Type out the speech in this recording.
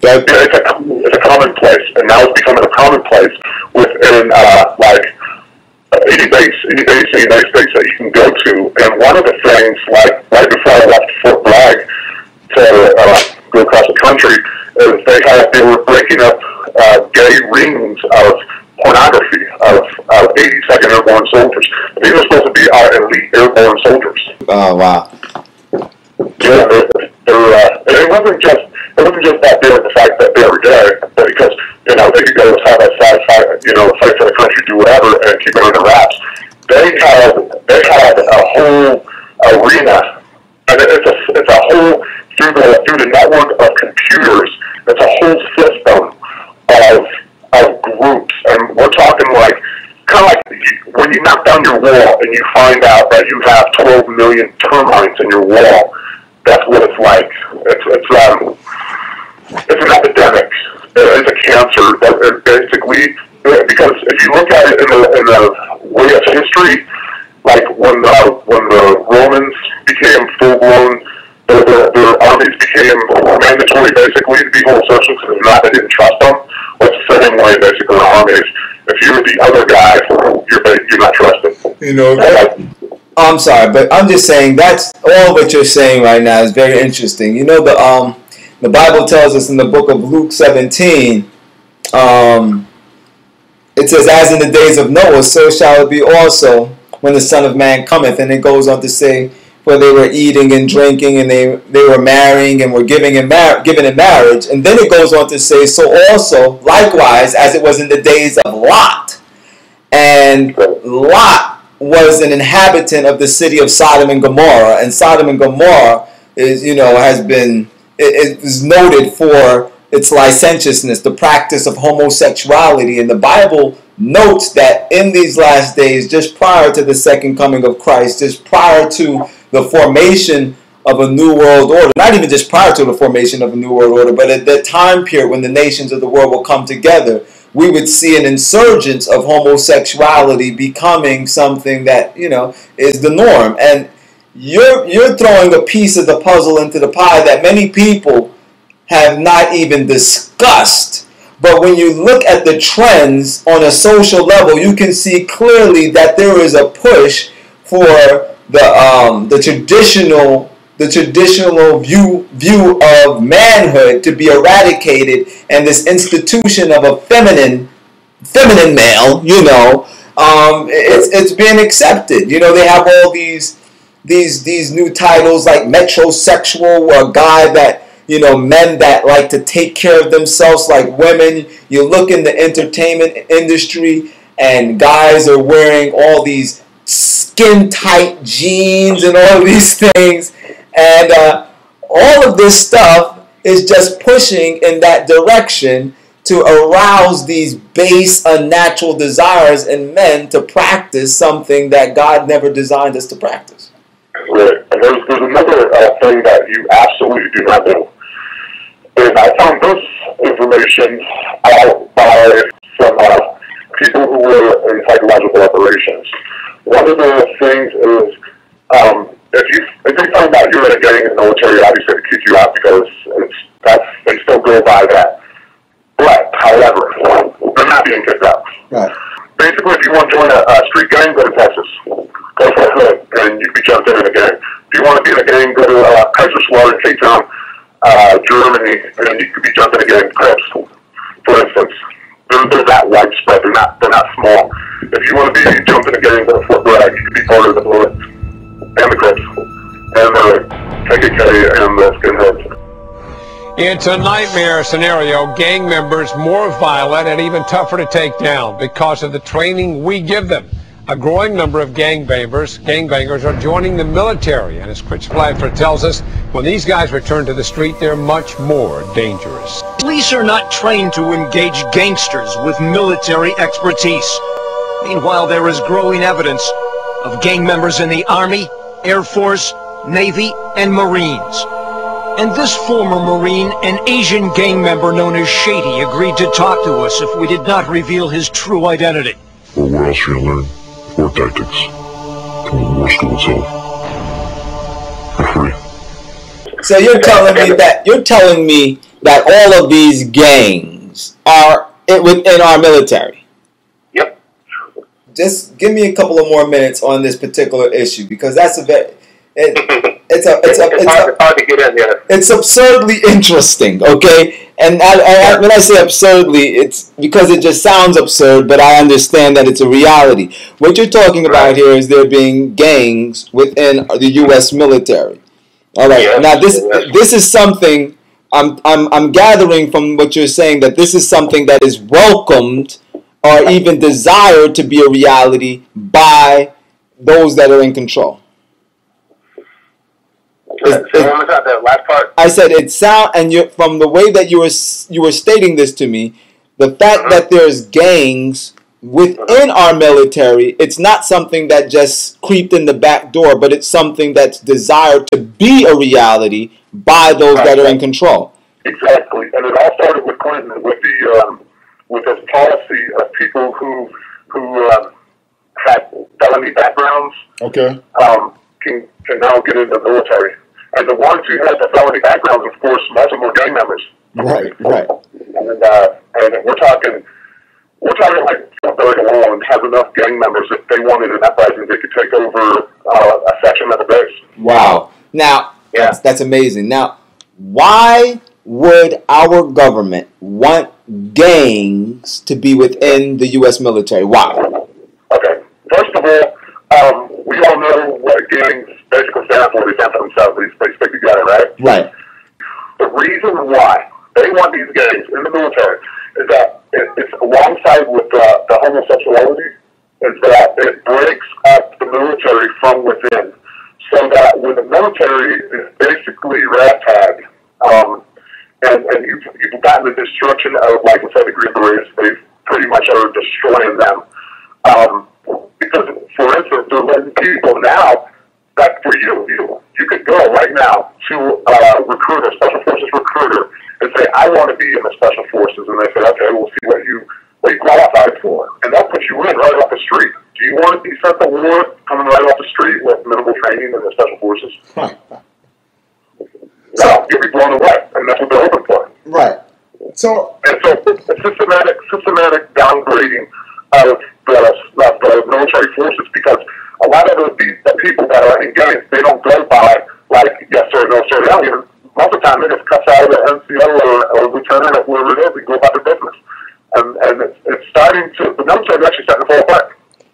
It's a commonplace, and now it's becoming a commonplace within like any base in the United States that you can go to. And one of the things, like right before I left Fort Bragg to go across the country, is they were breaking up gay rings of pornography of 82nd Airborne soldiers. These are supposed to be our elite airborne soldiers. Oh wow! Yeah, it wasn't just that they were the fact that they were gay, but because they could go side by side, fight for the country, do whatever, and keep it under wraps. They had a whole arena, and it's a whole through the network of computers. It's a whole system of groups, and we're talking like kind of like when you knock down your wall and you find out that you have 12 million termites in your wall. That's what it's like. It's an epidemic. It's a cancer. Basically, because if you look at it in the way of history, like when the Romans became full blown, their armies became mandatory basically to be homosexuals, because if not, they didn't trust them. Well, it's the same way basically in armies. If you're the other guy, you're not trusted. I'm sorry, but I'm just saying that's all what you're saying right now is very interesting. The Bible tells us in the book of Luke 17, it says, "As in the days of Noah, so shall it be also when the Son of Man cometh." And it goes on to say, "For they were eating and drinking, and they were marrying and were given in marriage." And then it goes on to say, "So also, likewise, as it was in the days of Lot." And Lot was an inhabitant of the city of Sodom and Gomorrah, and Sodom and Gomorrah is noted for its licentiousness, the practice of homosexuality. And the Bible notes that in these last days, just prior to the second coming of Christ, just prior to the formation of a new world order, not even just prior to the formation of a new world order, but at that time period when the nations of the world will come together, we would see an insurgence of homosexuality becoming something that, is the norm. And you're throwing a piece of the puzzle into the pie that many people have not even discussed. But when you look at the trends on a social level, you can see clearly that there is a push for the traditional view of manhood to be eradicated, and this institution of a feminine male, it's being accepted. They have all these new titles like metrosexual, a guy that, men that like to take care of themselves like women. You look in the entertainment industry and guys are wearing all these skin tight jeans and all these things. And all of this stuff is just pushing in that direction to arouse these base, unnatural desires in men to practice something that God never designed us to practice. Right. And there's another thing that you absolutely do not know. And I found this information out by some people who were in psychological operations. One of the things is, if they find out you're in a gang in the military, obviously they kick you out because they still go by that. But, however, they're not being kicked out. Right. Basically, if you want to join a street gang, go to Texas. Go for a hood, and you'd be jumped in a gang. If you want to be in a gang, go to Kaiserslautern in Cape Town, Germany, and you could be jumping in a gang, Crips, for instance. They're that widespread. They're not small. If you want to be jumping in a gang, go to Fort Bragg. You could be part of the Bullets and the Crips and the KKK and the Skinheads. It's a nightmare scenario. Gang members more violent and even tougher to take down because of the training we give them. A growing number of gangbangers are joining the military, and as Chris Bradford tells us, when these guys return to the street, they're much more dangerous. Police are not trained to engage gangsters with military expertise. Meanwhile, there is growing evidence of gang members in the Army, Air Force, Navy, and Marines. And this former Marine, an Asian gang member known as Shady, agreed to talk to us if we did not reveal his true identity. Well, where else are you learn war tactics? From the war school itself. For free. So you're telling me that all of these gangs are within our military. Yep. Just give me a couple of more minutes on this particular issue, because that's a very it's hard to get in there. It's absurdly interesting, okay? And when I say absurdly, it's because it just sounds absurd, but I understand that it's a reality. What you're talking about here is there being gangs within the U.S. military. All right. Yes, Now this is something I'm gathering from what you're saying, that this is something that is welcomed or even desired to be a reality by those that are in control. That last part. I said it sound, and from the way that you were stating this to me, the fact that there's gangs within our military, it's not something that just creeped in the back door, but it's something that's desired to be a reality by those that are in control. Exactly, and it all started with Clinton, with this policy of people who had felony backgrounds. Okay. Can now get into the military. And the ones who had the felony backgrounds, of course, most of them were gang members. Right. And we're talking like Billy Malone has enough gang members if they wanted an uprising, they could take over a section of the base. Wow. Now, that's amazing. Now, why would our government want gangs to be within the U.S. military? Why? Okay. First of all, we all know what gangs basically stand for. They stand for themselves. They stick together, right? Right. The reason why they want these gangs in the military is that it's alongside with the homosexuality, is that it breaks up the military from within. So that when the military is basically ragtag, and you've gotten the destruction of, like I said, the Green Berets, they pretty much are destroying them. Because, for instance, they're letting people now, that for you could go right now to a recruiter, special forces recruiter, and say, I want to be in the special forces. And they say, okay, we'll see what you qualified for. And they'll put you in right off the street. Do you want to be sent to war coming right off the street with minimal training in the special forces? No, you'll be blown away. And that's what they're hoping for. Right. So it's systematic downgrading of the military forces, because a lot of the people that are in gangs, they don't go by like yes sir, no sir. They don't even, most of the time they just cut out of the NCO or lieutenant or whoever it is and go about their business. And it's starting to, the military is actually starting to fall apart.